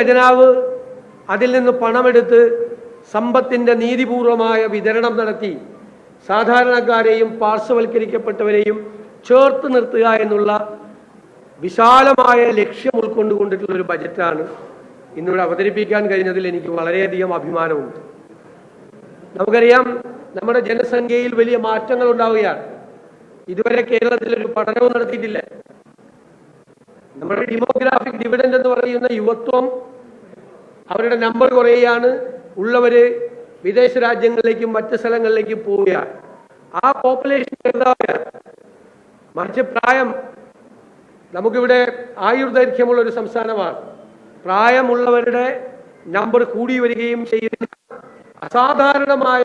ഖജനാവ് അതിൽ നിന്ന് പണമെടുത്ത് സമ്പത്തിന്റെ നീതിപൂർവമായ വിതരണം നടത്തി സാധാരണക്കാരെയും പാർശ്വവൽക്കരിക്കപ്പെട്ടവരെയും ചേർത്ത് നിർത്തുക എന്നുള്ള വിശാലമായ ലക്ഷ്യം ഉൾക്കൊണ്ടുകൊണ്ടിട്ടുള്ള ഒരു ബജറ്റാണ് ഇന്നിവിടെ അവതരിപ്പിക്കാൻ കഴിഞ്ഞതിൽ എനിക്ക് വളരെയധികം അഭിമാനമുണ്ട്. നമുക്കറിയാം, നമ്മുടെ ജനസംഖ്യയിൽ വലിയ മാറ്റങ്ങൾ ഉണ്ടാവുകയാണ്. ഇതുവരെ കേരളത്തിൽ ഒരു പഠനവും നടത്തിയിട്ടില്ല. നമ്മുടെ ഡെമോഗ്രാഫിക് ഡിവിഡൻഡ് എന്ന് പറയുന്ന യുവത്വം, അവരുടെ നമ്പർ കുറയുകയാണ്. ഉള്ളവര് വിദേശ രാജ്യങ്ങളിലേക്കും മറ്റ് സ്ഥലങ്ങളിലേക്കും പോവുകയാണ്. ആ പോപ്പുലേഷൻ ചെറുതാവുകയാണ്. മറിച്ച് പ്രായം, നമുക്കിവിടെ ആയുർദൈർഘ്യമുള്ള ഒരു സംസ്ഥാനമാണ്. പ്രായമുള്ളവരുടെ നമ്പർ കൂടി വരികയും ചെയ്യുന്ന അസാധാരണമായ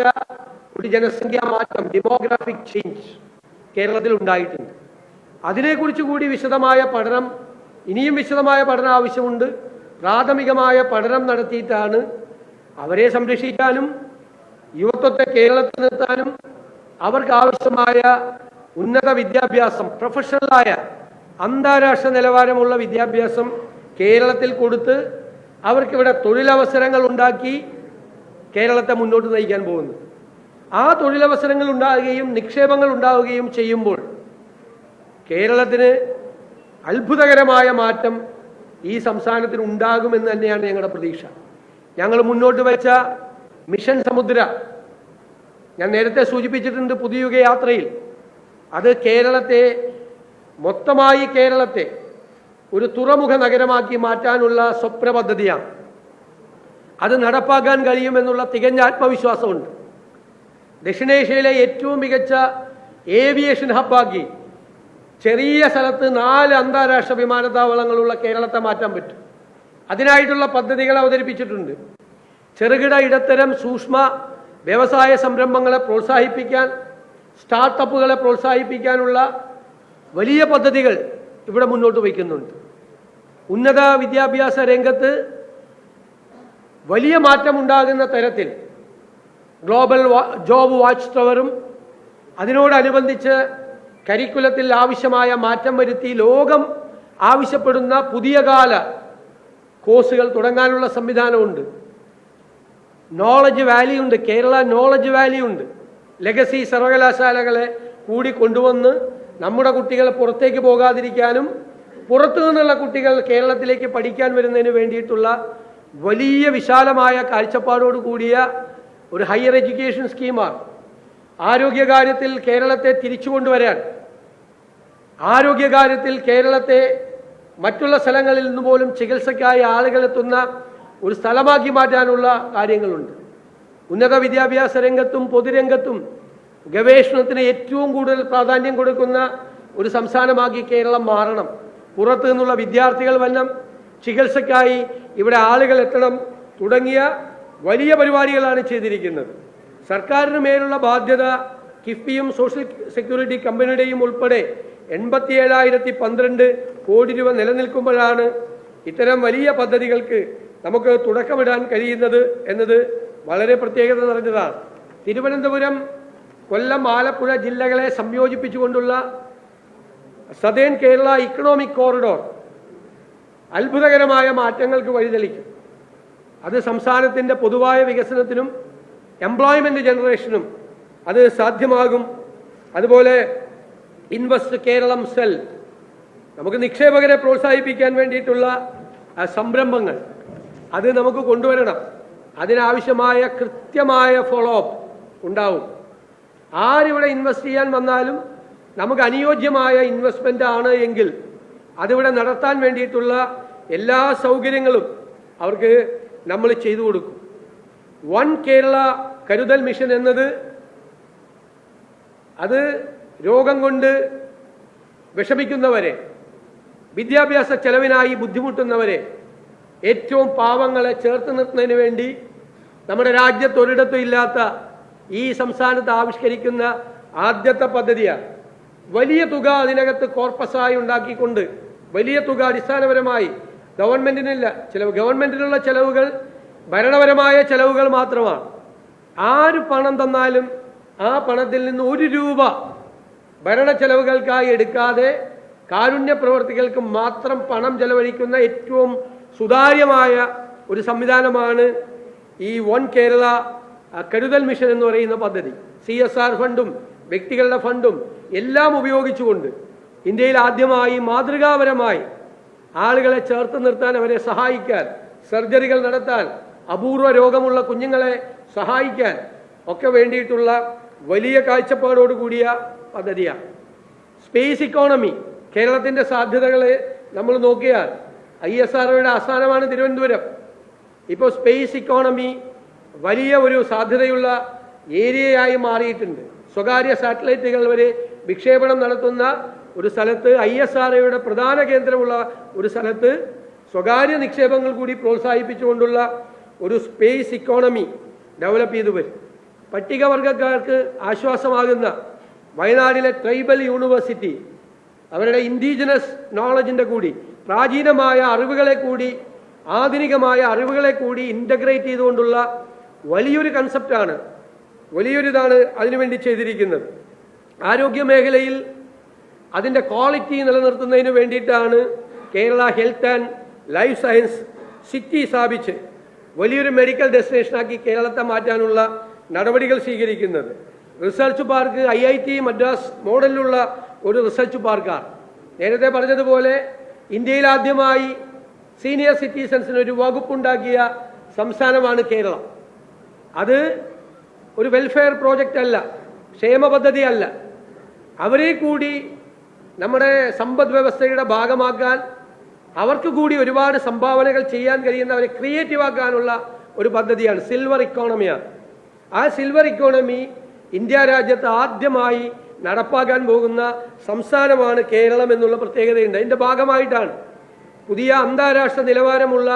ഒരു ജനസംഖ്യാ മാറ്റം, ഡെമോഗ്രാഫിക് ചേഞ്ച് കേരളത്തിൽ ഉണ്ടായിട്ടുണ്ട്. അതിനെക്കുറിച്ച് കൂടി വിശദമായ പഠനം, ഇനിയും വിശദമായ പഠനം ആവശ്യമുണ്ട്. പ്രാഥമികമായ പഠനം നടത്തിയിട്ടാണ് അവരെ സംരക്ഷിക്കാനും യുവത്വത്തെ കേരളത്തിൽ നിർത്താനും അവർക്ക് ആവശ്യമായ ഉന്നത വിദ്യാഭ്യാസം, പ്രൊഫഷണലായ അന്താരാഷ്ട്ര നിലവാരമുള്ള വിദ്യാഭ്യാസം കേരളത്തിൽ കൊടുത്ത് അവർക്കിവിടെ തൊഴിലവസരങ്ങൾ ഉണ്ടാക്കി കേരളത്തെ മുന്നോട്ട് നയിക്കാൻ പോകുന്നു. ആ തൊഴിലവസരങ്ങൾ ഉണ്ടാവുകയും നിക്ഷേപങ്ങൾ ഉണ്ടാവുകയും ചെയ്യുമ്പോൾ കേരളത്തിന് അത്ഭുതകരമായ മാറ്റം ഈ സംസ്ഥാനത്തിന് ഉണ്ടാകുമെന്ന് തന്നെയാണ് ഞങ്ങളുടെ പ്രതീക്ഷ. ഞങ്ങൾ മുന്നോട്ട് വെച്ച മിഷൻ സമുദ്ര, ഞാൻ നേരത്തെ സൂചിപ്പിച്ചിട്ടുണ്ട്, പുതിയുഗ യാത്രയിൽ അത് കേരളത്തെ മൊത്തമായി കേരളത്തെ ഒരു തുറമുഖ നഗരമാക്കി മാറ്റാനുള്ള സ്വപ്ന പദ്ധതിയാണ്. അത് നടപ്പാക്കാൻ കഴിയുമെന്നുള്ള തികഞ്ഞ ആത്മവിശ്വാസമുണ്ട്. ദക്ഷിണേഷ്യയിലെ ഏറ്റവും മികച്ച ഏവിയേഷൻ ഹബ്ബാക്കി ചെറിയ സ്ഥലത്ത് 4 അന്താരാഷ്ട്ര വിമാനത്താവളങ്ങളുള്ള കേരളത്തെ മാറ്റാൻ പറ്റും. അതിനായിട്ടുള്ള പദ്ധതികൾ അവതരിപ്പിച്ചിട്ടുണ്ട്. ചെറുകിട, ഇടത്തരം, സൂക്ഷ്മ വ്യവസായ സംരംഭങ്ങളെ പ്രോത്സാഹിപ്പിക്കാൻ, സ്റ്റാർട്ടപ്പുകളെ പ്രോത്സാഹിപ്പിക്കാനുള്ള വലിയ പദ്ധതികൾ ഇവിടെ മുന്നോട്ട് വയ്ക്കുന്നുണ്ട്. ഉന്നത വിദ്യാഭ്യാസ രംഗത്ത് വലിയ മാറ്റമുണ്ടാകുന്ന തരത്തിൽ ഗ്ലോബൽ ജോബ് വാച്ച് ടവറും അതിനോടനുബന്ധിച്ച് കരിക്കുലത്തിൽ ആവശ്യമായ മാറ്റം വരുത്തി ലോകം ആവശ്യപ്പെടുന്ന പുതിയ കാല കോഴ്സുകൾ തുടങ്ങാനുള്ള സംവിധാനമുണ്ട്. നോളജ് വാലി ഉണ്ട്, കേരള നോളജ് വാലി ഉണ്ട്. ലെഗസി സർവകലാശാലകളെ കൂടി കൊണ്ടുവന്ന് നമ്മുടെ കുട്ടികൾ പുറത്തേക്ക് പോകാതിരിക്കാനും പുറത്തു നിന്നുള്ള കുട്ടികൾ കേരളത്തിലേക്ക് പഠിക്കാൻ വരുന്നതിന് വേണ്ടിയിട്ടുള്ള വലിയ വിശാലമായ കാഴ്ചപ്പാടോട് കൂടിയ ഒരു ഹയർ എഡ്യൂക്കേഷൻ സ്കീമാണ്. ആരോഗ്യകാര്യത്തിൽ കേരളത്തെ തിരിച്ചു കൊണ്ടുവരാൻ, ആരോഗ്യകാര്യത്തിൽ കേരളത്തെ മറ്റുള്ള സ്ഥലങ്ങളിൽ നിന്ന് പോലും ചികിത്സയ്ക്കായി ആളുകൾ എത്തുന്ന ഒരു സ്ഥലമാക്കി മാറ്റാനുള്ള കാര്യങ്ങളുണ്ട്. ഉന്നത വിദ്യാഭ്യാസ രംഗത്തും പൊതുരംഗത്തും ഗവേഷണത്തിന് ഏറ്റവും കൂടുതൽ പ്രാധാന്യം കൊടുക്കുന്ന ഒരു സംസ്ഥാനമാക്കി കേരളം മാറണം. പുറത്തു നിന്നുള്ള വിദ്യാർത്ഥികൾ വരണം, ചികിത്സയ്ക്കായി ഇവിടെ ആളുകൾ എത്തണം തുടങ്ങിയ വലിയ പരിപാടികളാണ് ചെയ്തിരിക്കുന്നത്. സർക്കാരിന് മേലുള്ള ബാധ്യത കിഫ്ബിയും സോഷ്യൽ സെക്യൂരിറ്റി കമ്പനിയുടെയും ഉൾപ്പെടെ 87,012 കോടി രൂപ നിലനിൽക്കുമ്പോഴാണ് ഇത്തരം വലിയ പദ്ധതികൾക്ക് നമുക്ക് തുടക്കമിടാൻ കഴിയുന്നത് എന്നത് വളരെ പ്രത്യേകത നിറഞ്ഞതാണ്. തിരുവനന്തപുരം, കൊല്ലം, ആലപ്പുഴ ജില്ലകളെ സംയോജിപ്പിച്ചുകൊണ്ടുള്ള സദേൺ കേരള ഇക്കണോമിക് കോറിഡോർ അത്ഭുതകരമായ മാറ്റങ്ങൾക്ക് വഴിതെളിക്കും. അത് സംസ്ഥാനത്തിൻ്റെ പൊതുവായ വികസനത്തിനും എംപ്ലോയ്മെന്റ് ജനറേഷനും അത് സാധ്യമാകും. അതുപോലെ ഇൻവെസ്റ്റ് കേരളം സെൽ, നമുക്ക് നിക്ഷേപകരെ പ്രോത്സാഹിപ്പിക്കാൻ വേണ്ടിയിട്ടുള്ള സംരംഭങ്ങൾ അത് നമുക്ക് കൊണ്ടുവരണം. അതിനാവശ്യമായ കൃത്യമായ ഫോളോ അപ്പ് ഉണ്ടാവും. ആരിവിടെ ഇൻവെസ്റ്റ് ചെയ്യാൻ വന്നാലും നമുക്ക് അനുയോജ്യമായ ഇൻവെസ്റ്റ്മെന്റ് ആണ് എങ്കിൽ അതിവിടെ നടത്താൻ വേണ്ടിയിട്ടുള്ള എല്ലാ സൗകര്യങ്ങളും അവർക്ക് നമ്മൾ ചെയ്തു കൊടുക്കും. വൺ കേരള കരുതൽ മിഷൻ എന്നത് അത് രോഗം കൊണ്ട് വിഷമിക്കുന്നവരെ, വിദ്യാഭ്യാസ ചെലവിനായി ബുദ്ധിമുട്ടുന്നവരെ, ഏറ്റവും പാവങ്ങളെ ചേർത്ത് നിർത്തുന്നതിന് വേണ്ടി നമ്മുടെ രാജ്യത്ത് ഒരിടത്തും ഇല്ലാത്ത ഈ സംസ്ഥാനത്ത് ആവിഷ്കരിക്കുന്ന ആദ്യത്തെ പദ്ധതിയാണ്. വലിയ തുക അതിനകത്ത് കോർപ്പസായി ഉണ്ടാക്കിക്കൊണ്ട് വലിയ തുക അടിസ്ഥാനപരമായി ഗവൺമെന്റിനില്ല ചിലവ്, ഗവൺമെന്റിനുള്ള ചെലവുകൾ ഭരണപരമായ ചെലവുകൾ മാത്രമാണ്. ആര് പണം തന്നാലും ആ പണത്തിൽ നിന്ന് 1 രൂപ ഭരണ ചെലവുകൾക്കായി എടുക്കാതെ കാരുണ്യ പ്രവർത്തികൾക്ക് മാത്രം പണം ചെലവഴിക്കുന്ന ഏറ്റവും സുതാര്യമായ ഒരു സംവിധാനമാണ് ഈ വൺ കേരള കരുതൽ മിഷൻ എന്ന് പറയുന്ന പദ്ധതി. CSR ഫണ്ടും വ്യക്തികളുടെ ഫണ്ടും എല്ലാം ഉപയോഗിച്ചുകൊണ്ട് ഇന്ത്യയിൽ ആദ്യമായി മാതൃകാപരമായി ആളുകളെ ചേർത്ത് നിർത്താൻ, അവരെ സഹായിക്കാൻ, സർജറികൾ നടത്താൻ, അപൂർവ രോഗമുള്ള കുഞ്ഞുങ്ങളെ സഹായിക്കാൻ ഒക്കെ വേണ്ടിയിട്ടുള്ള വലിയ കാഴ്ചപ്പാടോടുകൂടിയ പദ്ധതിയാണ്. സ്പേസ് ഇക്കോണമി, കേരളത്തിൻ്റെ സാധ്യതകളെ നമ്മൾ നോക്കിയാൽ ISROയുടെ ആസ്ഥാനമാണ് തിരുവനന്തപുരം. ഇപ്പോൾ സ്പേസ് ഇക്കോണമി വലിയ ഒരു സാധ്യതയുള്ള ഏരിയയായി മാറിയിട്ടുണ്ട്. സ്വകാര്യ സാറ്റലൈറ്റുകൾ വരെ വിക്ഷേപണം നടത്തുന്ന ഒരു സ്ഥലത്ത്, ISROയുടെ പ്രധാന കേന്ദ്രമുള്ള ഒരു സ്ഥലത്ത് സ്വകാര്യ നിക്ഷേപങ്ങൾ കൂടി പ്രോത്സാഹിപ്പിച്ചുകൊണ്ടുള്ള ഒരു സ്പേസ് ഇക്കോണമി ഡെവലപ്പ് ചെയ്തു വരും. പട്ടികവർഗക്കാർക്ക് ആശ്വാസമാകുന്ന വയനാടിലെ ട്രൈബൽ യൂണിവേഴ്സിറ്റി അവരുടെ ഇൻഡിജിനസ് നോളജിൻ്റെ കൂടി പ്രാചീനമായ അറിവുകളെ കൂടി ആധുനികമായ അറിവുകളെ കൂടി ഇൻ്റഗ്രേറ്റ് ചെയ്തുകൊണ്ടുള്ള വലിയൊരു കൺസെപ്റ്റാണ്, വലിയൊരിതാണ് അതിനുവേണ്ടി ചെയ്തിരിക്കുന്നത്. ആരോഗ്യ മേഖലയിൽ അതിൻ്റെ ക്വാളിറ്റി നിലനിർത്തുന്നതിന് വേണ്ടിയിട്ടാണ് Kerala health and life science city സ്ഥാപിച്ച് വലിയൊരു മെഡിക്കൽ ഡെസ്റ്റിനേഷനാക്കി കേരളത്തെ മാറ്റാനുള്ള നടപടികൾ സ്വീകരിക്കുന്നത്. റിസർച്ച് പാർക്ക് IIT മദ്രാസ് മോഡലിലുള്ള ഒരു റിസർച്ച് പാർക്കാണ്. നേരത്തെ പറഞ്ഞതുപോലെ ഇന്ത്യയിൽ ആദ്യമായി സീനിയർ സിറ്റിസൺസിന് ഒരു വകുപ്പുണ്ടാക്കിയ സംസ്ഥാനമാണ് കേരളം. അത് ഒരു വെൽഫെയർ പ്രോജക്റ്റ് അല്ല, ക്ഷേമ പദ്ധതി അല്ല, അവരെ കൂടി നമ്മുടെ സമ്പദ് വ്യവസ്ഥയുടെ ഭാഗമാക്കാൻ, അവർക്ക് കൂടി ഒരുപാട് സംഭാവനകൾ ചെയ്യാൻ കഴിയുന്നവരെ ക്രിയേറ്റീവ് ആക്കാനുള്ള ഒരു പദ്ധതിയാണ്. സിൽവർ ഇക്കോണമിയാണ്. ആ സിൽവർ ഇക്കോണമി ഇന്ത്യ രാജ്യത്ത് ആദ്യമായി നടപ്പാക്കാൻ പോകുന്ന സംസ്ഥാനമാണ് കേരളം എന്നുള്ള പ്രത്യേകതയുണ്ട്. അതിൻ്റെ ഭാഗമായിട്ടാണ് പുതിയ അന്താരാഷ്ട്ര നിലവാരമുള്ള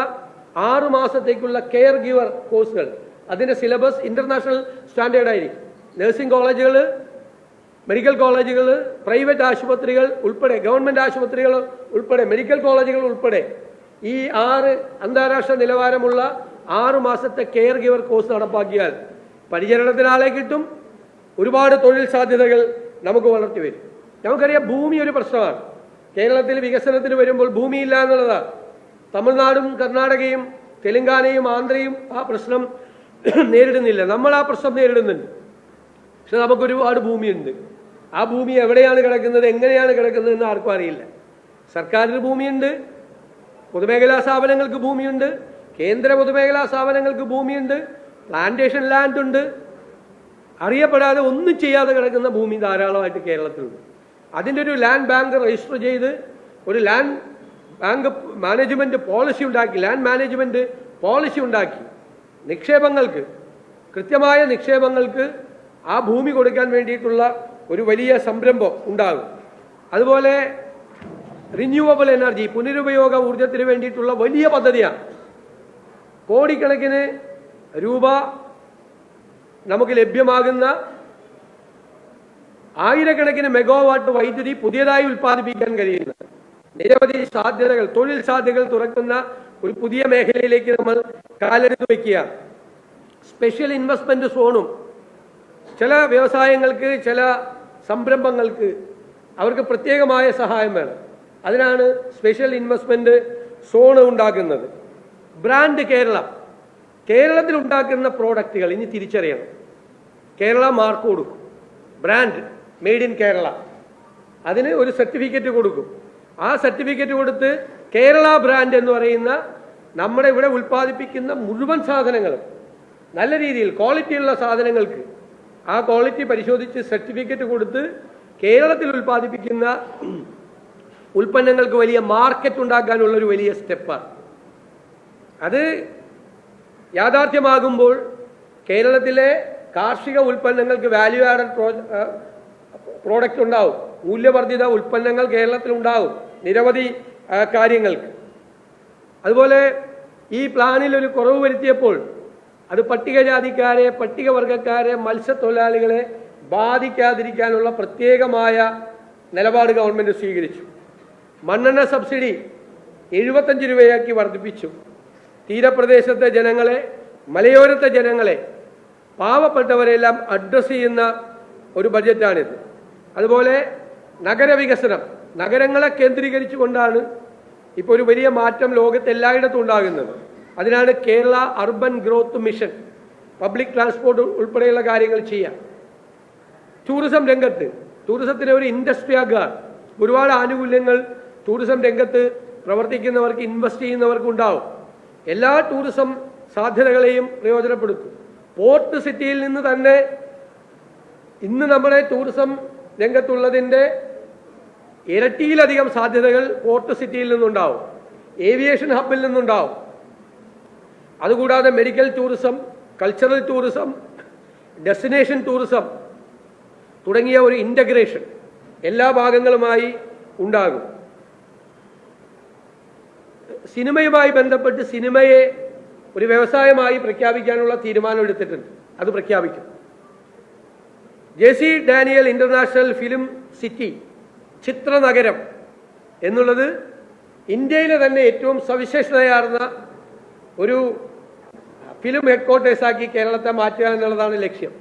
6 മാസത്തേക്കുള്ള കെയർ ഗിവർ കോഴ്സുകൾ, അതിൻ്റെ സിലബസ് ഇൻ്റർനാഷണൽ സ്റ്റാൻഡേർഡ് ആയിരിക്കും. നഴ്സിംഗ് കോളേജുകൾ, മെഡിക്കൽ കോളേജുകൾ, പ്രൈവറ്റ് ആശുപത്രികൾ ഉൾപ്പെടെ, ഗവൺമെൻറ് ആശുപത്രികൾ ഉൾപ്പെടെ, മെഡിക്കൽ കോളേജുകൾ ഉൾപ്പെടെ ഈ 6 അന്താരാഷ്ട്ര നിലവാരമുള്ള 6 മാസത്തെ കെയർ ഗിവർ കോഴ്സ് നടപ്പാക്കിയാൽ പരിചരണത്തിന് ആളെ കിട്ടും, ഒരുപാട് തൊഴിൽ സാധ്യതകൾ നമുക്ക് വളർത്തി വരും. നമുക്കറിയാം, ഭൂമി ഒരു പ്രശ്നമാണ്. കേരളത്തിൽ വികസനത്തിന് വരുമ്പോൾ ഭൂമിയില്ല എന്നുള്ളതാണ്. തമിഴ്നാടും കർണാടകയും തെലങ്കാനയും ആന്ധ്രയും ആ പ്രശ്നം നേരിടുന്നില്ല. നമ്മൾ ആ പ്രശ്നം നേരിടുന്നുണ്ട്. പക്ഷെ നമുക്കൊരുപാട് ഭൂമിയുണ്ട്. ആ ഭൂമി എവിടെയാണ് കിടക്കുന്നത്, എങ്ങനെയാണ് കിടക്കുന്നത് എന്ന് ആർക്കും അറിയില്ല. സർക്കാരിന് ഭൂമിയുണ്ട്, പൊതുമേഖലാ സ്ഥാപനങ്ങൾക്ക് ഭൂമിയുണ്ട്, കേന്ദ്ര പൊതുമേഖലാ സ്ഥാപനങ്ങൾക്ക് ഭൂമിയുണ്ട്, പ്ലാന്റേഷൻ ലാൻഡ് ഉണ്ട്. അറിയപ്പെടാതെ ഒന്നും ചെയ്യാതെ കിടക്കുന്ന ഭൂമി ധാരാളമായിട്ട് കേരളത്തിലുണ്ട്. അതിൻ്റെ ഒരു ലാൻഡ് ബാങ്ക് രജിസ്റ്റർ ചെയ്ത് ഒരു ലാൻഡ് ബാങ്ക് മാനേജ്മെൻറ്റ് പോളിസി ഉണ്ടാക്കി, ലാൻഡ് മാനേജ്മെൻറ്റ് പോളിസി ഉണ്ടാക്കി നിക്ഷേപങ്ങൾക്ക്, കൃത്യമായ നിക്ഷേപങ്ങൾക്ക് ആ ഭൂമി കൊടുക്കാൻ വേണ്ടിയിട്ടുള്ള ഒരു വലിയ സംരംഭം ഉണ്ടാകും. അതുപോലെ റിന്യൂവബിൾ എനർജി, പുനരുപയോഗ ഊർജത്തിന് വേണ്ടിയിട്ടുള്ള വലിയ പദ്ധതിയാണ്. കോടിക്കണക്കിന് രൂപ നമുക്ക് ലഭ്യമാകുന്ന, ആയിരക്കണക്കിന് മെഗാവാട്ട് വൈദ്യുതി പുതിയതായി ഉൽപ്പാദിപ്പിക്കാൻ കഴിയുന്ന നിരവധി സാധ്യതകൾ, തൊഴിൽ സാധ്യതകൾ തുറക്കുന്ന ഒരു പുതിയ മേഖലയിലേക്ക് നമ്മൾ കാലെടുത്ത് വയ്ക്കുകയാണ്. സ്പെഷ്യൽ ഇൻവെസ്റ്റ്മെന്റ് സോണും ചില വ്യവസായങ്ങൾക്ക്, ചില സംരംഭങ്ങൾക്ക് അവർക്ക് പ്രത്യേകമായ സഹായം വേണം. അതിനാണ് സ്പെഷ്യൽ ഇൻവെസ്റ്റ്മെന്റ് സോൺ ഉണ്ടാക്കുന്നത്. ബ്രാൻഡ് കേരളം, കേരളത്തിൽ ഉണ്ടാക്കുന്ന പ്രോഡക്റ്റുകൾ ഇനി തിരിച്ചറിയണം. കേരള മാർക്ക് കൊടുക്കും, ബ്രാൻഡ് മെയ്ഡ് ഇൻ കേരള, അതിന് ഒരു സർട്ടിഫിക്കറ്റ് കൊടുക്കും. ആ സർട്ടിഫിക്കറ്റ് കൊടുത്ത് കേരള ബ്രാൻഡ് എന്ന് പറയുന്ന നമ്മുടെ ഇവിടെ ഉൽപ്പാദിപ്പിക്കുന്ന മുഴുവൻ സാധനങ്ങളും നല്ല രീതിയിൽ ക്വാളിറ്റിയുള്ള സാധനങ്ങൾക്ക് ആ ക്വാളിറ്റി പരിശോധിച്ച് സർട്ടിഫിക്കറ്റ് കൊടുത്ത് കേരളത്തിൽ ഉൽപ്പാദിപ്പിക്കുന്ന ഉൽപ്പന്നങ്ങൾക്ക് വലിയ മാർക്കറ്റ് ഉണ്ടാക്കാനുള്ളൊരു വലിയ സ്റ്റെപ്പാണ്. അത് യാഥാർത്ഥ്യമാകുമ്പോൾ കേരളത്തിലെ കാർഷിക ഉൽപ്പന്നങ്ങൾക്ക് വാല്യൂ ആഡഡ് പ്രോഡക്റ്റ് ഉണ്ടാവും, മൂല്യവർദ്ധിത ഉൽപ്പന്നങ്ങൾ കേരളത്തിൽ ഉണ്ടാവും നിരവധി കാര്യങ്ങൾക്ക്. അതുപോലെ ഈ പ്ലാനിൽ ഒരു കുറവ് വരുത്തിയപ്പോൾ അത് പട്ടികജാതിക്കാരെ, പട്ടികവർഗക്കാരെ, മത്സ്യത്തൊഴിലാളികളെ ബാധിക്കാതിരിക്കാനുള്ള പ്രത്യേകമായ നിലപാട് ഗവൺമെൻറ് സ്വീകരിച്ചു. മണ്ണെണ്ണ സബ്സിഡി 75 രൂപയാക്കി വർദ്ധിപ്പിച്ചു. തീരപ്രദേശത്തെ ജനങ്ങളെ, മലയോരത്തെ ജനങ്ങളെ, പാവപ്പെട്ടവരെല്ലാം അഡ്രസ്സ് ചെയ്യുന്ന ഒരു ബഡ്ജറ്റാണിത്. അതുപോലെ നഗരവികസനം, നഗരങ്ങളെ കേന്ദ്രീകരിച്ചുകൊണ്ടാണ് ഇപ്പോൾ ഒരു വലിയ മാറ്റം ലോകത്ത് എല്ലായിടത്തും ഉണ്ടാകുന്നത്. അതിനാണ് Kerala urban growth mission. Public transport ഉൾപ്പെടെയുള്ള കാര്യങ്ങൾ ചെയ്യാം. ടൂറിസം രംഗത്ത് ടൂറിസത്തിന് ഒരു ഇൻഡസ്ട്രി ആകാൻ ഒരുപാട് ആനുകൂല്യങ്ങൾ ടൂറിസം രംഗത്ത് പ്രവർത്തിക്കുന്നവർക്ക്, ഇൻവെസ്റ്റ് ചെയ്യുന്നവർക്ക് ഉണ്ടാവും. എല്ലാ ടൂറിസം സാധ്യതകളെയും പ്രയോജനപ്പെടുത്തും. പോർട്ട് സിറ്റിയിൽ നിന്ന് തന്നെ ഇന്ന് നമ്മുടെ ടൂറിസം രംഗത്തുള്ളതിൻ്റെ ഇരട്ടിയിലധികം സാധ്യതകൾ പോർട്ട് സിറ്റിയിൽ നിന്നുണ്ടാവും, ഏവിയേഷൻ ഹബിൽ നിന്നുണ്ടാവും. അതുകൂടാതെ medical tourism, cultural tourism, destination tourism തുടങ്ങിയ ഒരു ഇൻ്റഗ്രേഷൻ എല്ലാ ഭാഗങ്ങളുമായി ഉണ്ടാകും. സിനിമയുമായി ബന്ധപ്പെട്ട് സിനിമയെ ഒരു വ്യവസായമായി പ്രഖ്യാപിക്കാനുള്ള തീരുമാനം എടുത്തിട്ടുണ്ട്. അത് പ്രഖ്യാപിക്കും. JC Daniel international film city, ചിത്രനഗരം എന്നുള്ളത് ഇന്ത്യയിലെ തന്നെ ഏറ്റവും സവിശേഷതയാർന്ന ഒരു ഫിലിം ഹെഡ്ക്വാർട്ടേഴ്സാക്കി കേരളത്തെ മാറ്റുക എന്നുള്ളതാണ് ലക്ഷ്യം.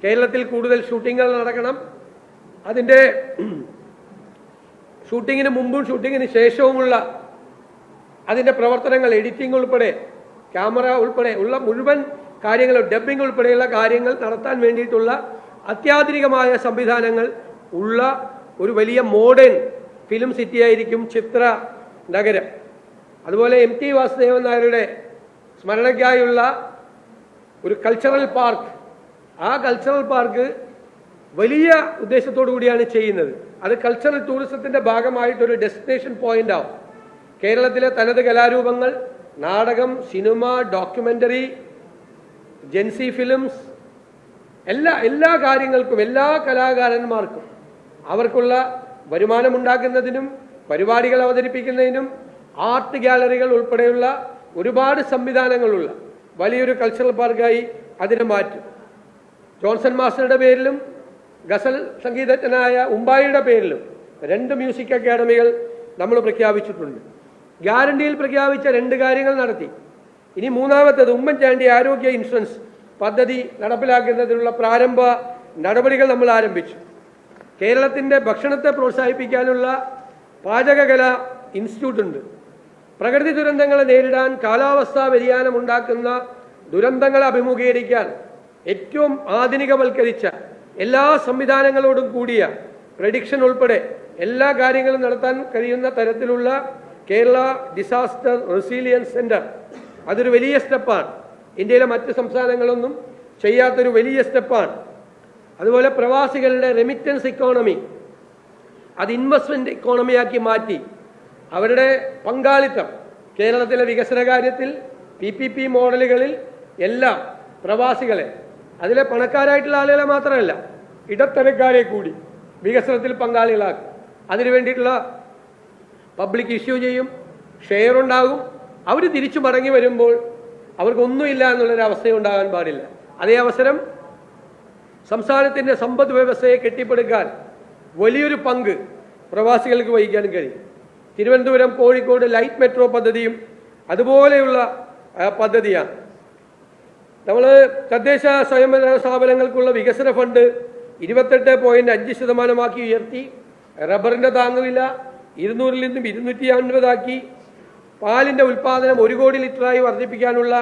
കേരളത്തിൽ കൂടുതൽ ഷൂട്ടിങ്ങുകൾ നടക്കണം. അതിൻ്റെ ഷൂട്ടിങ്ങിന് മുമ്പും ഷൂട്ടിങ്ങിന് ശേഷവുമുള്ള അതിൻ്റെ പ്രവർത്തനങ്ങൾ, എഡിറ്റിംഗ് ഉൾപ്പെടെ, ക്യാമറ ഉൾപ്പെടെ ഉള്ള മുഴുവൻ കാര്യങ്ങളും, ഡബ്ബിംഗ് ഉൾപ്പെടെയുള്ള കാര്യങ്ങൾ നടത്താൻ വേണ്ടിയിട്ടുള്ള അത്യാധുനികമായ സംവിധാനങ്ങൾ ഉള്ള ഒരു വലിയ മോഡേൺ ഫിലിം സിറ്റിയായിരിക്കും ചിത്ര നഗരം. അതുപോലെ MT വാസുദേവൻ നായരുടെ സ്മരണയ്ക്കായുള്ള ഒരു കൾച്ചറൽ പാർക്ക്, ആ കൾച്ചറൽ പാർക്ക് വലിയ ഉദ്ദേശത്തോടു കൂടിയാണ് ചെയ്യുന്നത്. അത് കൾച്ചറൽ ടൂറിസത്തിൻ്റെ ഭാഗമായിട്ടൊരു ഡെസ്റ്റിനേഷൻ പോയിന്റ് ആവും. കേരളത്തിലെ തനത് കലാരൂപങ്ങൾ, നാടകം, സിനിമ, ഡോക്യുമെൻ്ററി, ജെൻസി ഫിലിംസ്, എല്ലാ കാര്യങ്ങൾക്കും, എല്ലാ കലാകാരന്മാർക്കും അവർക്കുള്ള വരുമാനമുണ്ടാക്കുന്നതിനും പരിപാടികൾ അവതരിപ്പിക്കുന്നതിനും ആർട്ട് ഗാലറികൾ ഉൾപ്പെടെയുള്ള ഒരുപാട് സംവിധാനങ്ങളുള്ള വലിയൊരു കൾച്ചറൽ പാർക്കായി അതിനെ മാറ്റും. ജോൺസൺ മാസ്റ്ററുടെ പേരിലും ഗസൽ സംഗീതജ്ഞനായ ഉമ്പായിയുടെ പേരിലും 2 മ്യൂസിക് അക്കാഡമികൾ നമ്മൾ പ്രഖ്യാപിച്ചിട്ടുണ്ട്. ഗ്യാരണ്ടിയിൽ പ്രഖ്യാപിച്ച 2 കാര്യങ്ങൾ നടത്തി. ഇനി മൂന്നാമത്തേത് ഉമ്മൻചാണ്ടി ആരോഗ്യ ഇൻഷുറൻസ് പദ്ധതി നടപ്പിലാക്കുന്നതിനുള്ള പ്രാരംഭ നടപടികൾ നമ്മൾ ആരംഭിച്ചു. കേരളത്തിൻ്റെ ഭക്ഷണത്തെ പ്രോത്സാഹിപ്പിക്കാനുള്ള പാചകകല ഇൻസ്റ്റിറ്റ്യൂട്ട് ഉണ്ട്. പ്രകൃതി ദുരന്തങ്ങളെ നേരിടാൻ, കാലാവസ്ഥാ വ്യതിയാനം ഉണ്ടാക്കുന്ന ദുരന്തങ്ങളെ അഭിമുഖീകരിക്കാൻ ഏറ്റവും ആധുനികവൽക്കരിച്ച എല്ലാ സംവിധാനങ്ങളോടും കൂടിയ പ്രഡിക്ഷൻ ഉൾപ്പെടെ എല്ലാ കാര്യങ്ങളും നടത്താൻ കഴിയുന്ന തരത്തിലുള്ള കേരള ഡിസാസ്റ്റർ റെസിലിയൻസ് സെൻറ്റർ, അതൊരു വലിയ സ്റ്റെപ്പാണ്. ഇന്ത്യയിലെ മറ്റ് സംസ്ഥാനങ്ങളൊന്നും ചെയ്യാത്തൊരു വലിയ സ്റ്റെപ്പാണ്. അതുപോലെ പ്രവാസികളുടെ റെമിറ്റൻസ് ഇക്കോണമി, അത് ഇൻവെസ്റ്റ്മെൻറ്റ് ഇക്കോണമിയാക്കി മാറ്റി അവരുടെ പങ്കാളിത്തം കേരളത്തിലെ വികസന കാര്യത്തിൽ PPP മോഡലുകളിൽ എല്ലാം പ്രവാസികളെ, അതിലെ പണക്കാരായിട്ടുള്ള ആളുകളെ മാത്രമല്ല ഇടത്തരക്കാരെ കൂടി വികസനത്തിൽ പങ്കാളികളാക്കും. അതിനു വേണ്ടിയിട്ടുള്ള പബ്ലിക് ഇഷ്യൂ ചെയ്യും, ഷെയർ ഉണ്ടാകും. അവർ തിരിച്ചു മടങ്ങി വരുമ്പോൾ അവർക്കൊന്നുമില്ല എന്നുള്ളൊരവസ്ഥയുണ്ടാകാൻ പാടില്ല. അതേ അവസരം സംസ്ഥാനത്തിൻ്റെ സമ്പദ് വ്യവസ്ഥയെ കെട്ടിപ്പടുക്കാൻ വലിയൊരു പങ്ക് പ്രവാസികൾക്ക് വഹിക്കാൻ കഴിയും. തിരുവനന്തപുരം, കോഴിക്കോട് ലൈറ്റ് മെട്രോ പദ്ധതിയും അതുപോലെയുള്ള പദ്ധതിയാണ്. നമ്മൾ തദ്ദേശ സ്വയംഭരണ സ്ഥാപനങ്ങൾക്കുള്ള വികസന ഫണ്ട് 28.5% ഉയർത്തി. റബ്ബറിൻ്റെ താങ്ങുവില 200-ൽ നിന്നും 250 പാലിൻ്റെ ഉൽപ്പാദനം 1 കോടി ലിറ്ററായി വർദ്ധിപ്പിക്കാനുള്ള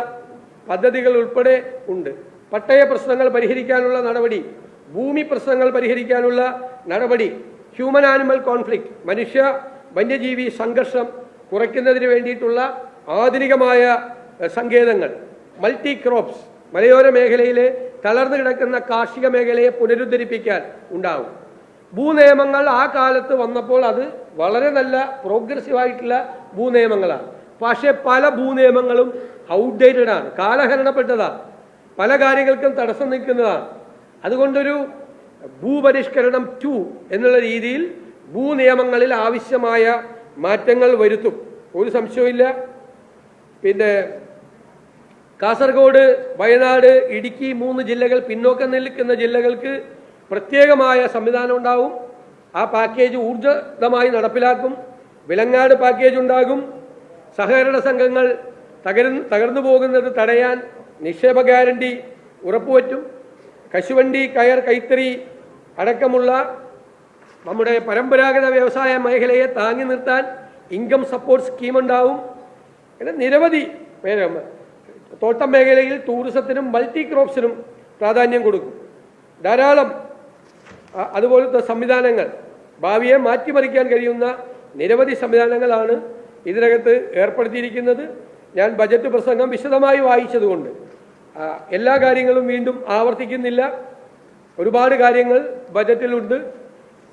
പദ്ധതികൾ ഉൾപ്പെടെ ഉണ്ട്. പട്ടയ പ്രശ്നങ്ങൾ പരിഹരിക്കാനുള്ള നടപടി, ഭൂമി പ്രശ്നങ്ങൾ പരിഹരിക്കാനുള്ള നടപടി, ഹ്യൂമൻ ആനിമൽ കോൺഫ്ലിക്റ്റ്, മനുഷ്യ വന്യജീവി സംഘർഷം കുറയ്ക്കുന്നതിന് വേണ്ടിയിട്ടുള്ള ആധുനികമായ സങ്കേതങ്ങൾ, മൾട്ടി ക്രോപ്സ്, മലയോര മേഖലയിലെ തളർന്നു കിടക്കുന്ന കാർഷിക മേഖലയെ പുനരുദ്ധരിപ്പിക്കാൻ ഉണ്ടാവും. ഭൂനിയമങ്ങൾ ആ കാലത്ത് വന്നപ്പോൾ അത് വളരെ നല്ല പ്രോഗ്രസീവായിട്ടുള്ള ഭൂനിയമങ്ങളാണ്. പക്ഷേ പല ഭൂനിയമങ്ങളും ഔട്ട്ഡേറ്റഡ് ആണ്, കാലഹരണപ്പെട്ടതാണ്, പല കാര്യങ്ങൾക്കും തടസ്സം നിൽക്കുന്നതാണ്. അതുകൊണ്ടൊരു ഭൂപരിഷ്കരണം 2 എന്നുള്ള രീതിയിൽ ഭൂനിയമങ്ങളിൽ ആവശ്യമായ മാറ്റങ്ങൾ വരുത്തും, ഒരു സംശയമില്ല. പിന്നെ കാസർഗോഡ്, വയനാട്, ഇടുക്കി 3 ജില്ലകൾ, പിന്നോക്കം നിൽക്കുന്ന ജില്ലകൾക്ക് പ്രത്യേകമായ സംവിധാനം ഉണ്ടാവും. ആ പാക്കേജ് ഊർജിതമായി നടപ്പിലാക്കും. വിലങ്ങാട് പാക്കേജ് ഉണ്ടാകും. സഹകരണ സംഘങ്ങൾ തകർന്നു പോകുന്നത് തടയാൻ നിക്ഷേപ ഗ്യാരണ്ടി ഉറപ്പുവറ്റും. കശുവണ്ടി, കയർ, കൈത്തറി അടക്കമുള്ള നമ്മുടെ പരമ്പരാഗത വ്യവസായ മേഖലയെ താങ്ങി നിർത്താൻ ഇൻകം സപ്പോർട്ട് സ്കീം ഉണ്ടാവും. അങ്ങനെ നിരവധി തോട്ടം മേഖലയിൽ ടൂറിസത്തിനും മൾട്ടി ക്രോപ്സിനും പ്രാധാന്യം കൊടുക്കും. ധാരാളം അതുപോലത്തെ സംവിധാനങ്ങൾ, ഭാവിയെ മാറ്റിമറിക്കാൻ കഴിയുന്ന നിരവധി സംവിധാനങ്ങളാണ് ഇതിനകത്ത് ഏർപ്പെടുത്തിയിരിക്കുന്നത്. ഞാൻ ബജറ്റ് പ്രസംഗം വിശദമായി വായിച്ചതുകൊണ്ട് എല്ലാ കാര്യങ്ങളും വീണ്ടും ആവർത്തിക്കുന്നില്ല. ഒരുപാട് കാര്യങ്ങൾ ബജറ്റിലുണ്ട്.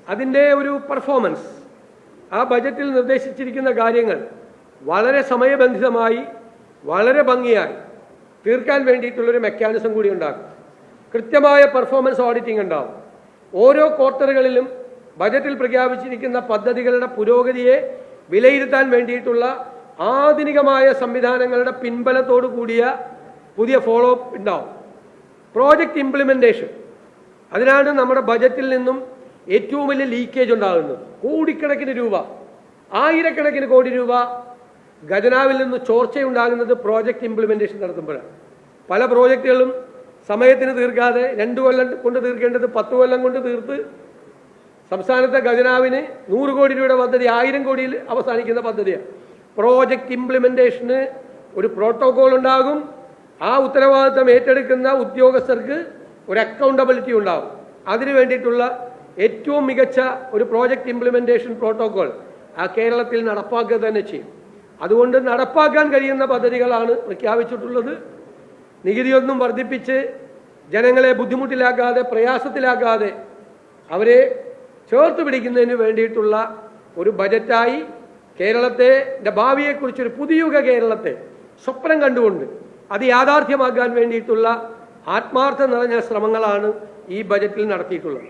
അതിൻ്റെ ഒരു പെർഫോമൻസ്, ആ ബജറ്റിൽ നിർദ്ദേശിച്ചിരിക്കുന്ന കാര്യങ്ങൾ വളരെ സമയബന്ധിതമായി വളരെ ഭംഗിയായി തീർക്കാൻ വേണ്ടിയിട്ടുള്ളൊരു മെക്കാനിസം കൂടി ഉണ്ടാകും. കൃത്യമായ പെർഫോമൻസ് ഓഡിറ്റിംഗ് ഉണ്ടാവും. ഓരോ ക്വാർട്ടറുകളിലും ബജറ്റിൽ പ്രഖ്യാപിച്ചിരിക്കുന്ന പദ്ധതികളുടെ പുരോഗതിയെ വിലയിരുത്താൻ വേണ്ടിയിട്ടുള്ള ആധുനികമായ സംവിധാനങ്ങളുടെ പിൻബലത്തോടു കൂടിയ പുതിയ ഫോളോ അപ്പ് ഉണ്ടാവും. പ്രോജക്റ്റ് ഇംപ്ലിമെൻറ്റേഷൻ, അതിനാണ് നമ്മുടെ ബജറ്റിൽ നിന്നും ഏറ്റവും വലിയ ലീക്കേജ് ഉണ്ടാകുന്നത്. കോടിക്കണക്കിന് രൂപ, ആയിരക്കണക്കിന് കോടി രൂപ ഖജനാവിൽ നിന്ന് ചോർച്ചയുണ്ടാകുന്നത് പ്രോജക്റ്റ് ഇംപ്ലിമെൻറ്റേഷൻ നടത്തുമ്പോഴാണ്. പല പ്രോജക്റ്റുകളും സമയത്തിന് തീർക്കാതെ 2 കൊല്ലം കൊണ്ട് തീർക്കേണ്ടത് 10 കൊല്ലം കൊണ്ട് തീർത്ത് സംസ്ഥാനത്തെ ഖജനാവിന് 100 കോടി രൂപയുടെ പദ്ധതി 1000 കോടിയിൽ അവസാനിക്കുന്ന പദ്ധതിയാണ്. പ്രോജക്റ്റ് ഇംപ്ലിമെൻറ്റേഷന് ഒരു പ്രോട്ടോകോൾ ഉണ്ടാകും. ആ ഉത്തരവാദിത്തം ഏറ്റെടുക്കുന്ന ഉദ്യോഗസ്ഥർക്ക് ഒരു അക്കൗണ്ടബിലിറ്റി ഉണ്ടാകും. അതിനു വേണ്ടിയിട്ടുള്ള ഏറ്റവും മികച്ച ഒരു പ്രോജക്റ്റ് ഇംപ്ലിമെൻറ്റേഷൻ പ്രോട്ടോകോൾ കേരളത്തിൽ നടപ്പാക്കുക തന്നെ ചെയ്യും. അതുകൊണ്ട് നടപ്പാക്കാൻ കഴിയുന്ന പദ്ധതികളാണ് പ്രഖ്യാപിച്ചിട്ടുള്ളത്. നികുതിയൊന്നും വർദ്ധിപ്പിച്ച് ജനങ്ങളെ ബുദ്ധിമുട്ടിലാക്കാതെ, പ്രയാസത്തിലാക്കാതെ അവരെ ചേർത്ത് പിടിക്കുന്നതിന് വേണ്ടിയിട്ടുള്ള ഒരു ബജറ്റായി കേരളത്തെ ഭാവിയെക്കുറിച്ചൊരു പുതിയുഗ കേരളത്തെ സ്വപ്നം കണ്ടുകൊണ്ട് അത് യാഥാർത്ഥ്യമാക്കാൻ വേണ്ടിയിട്ടുള്ള ആത്മാർത്ഥം നിറഞ്ഞ ശ്രമങ്ങളാണ് ഈ ബജറ്റിൽ നടത്തിയിട്ടുള്ളത്.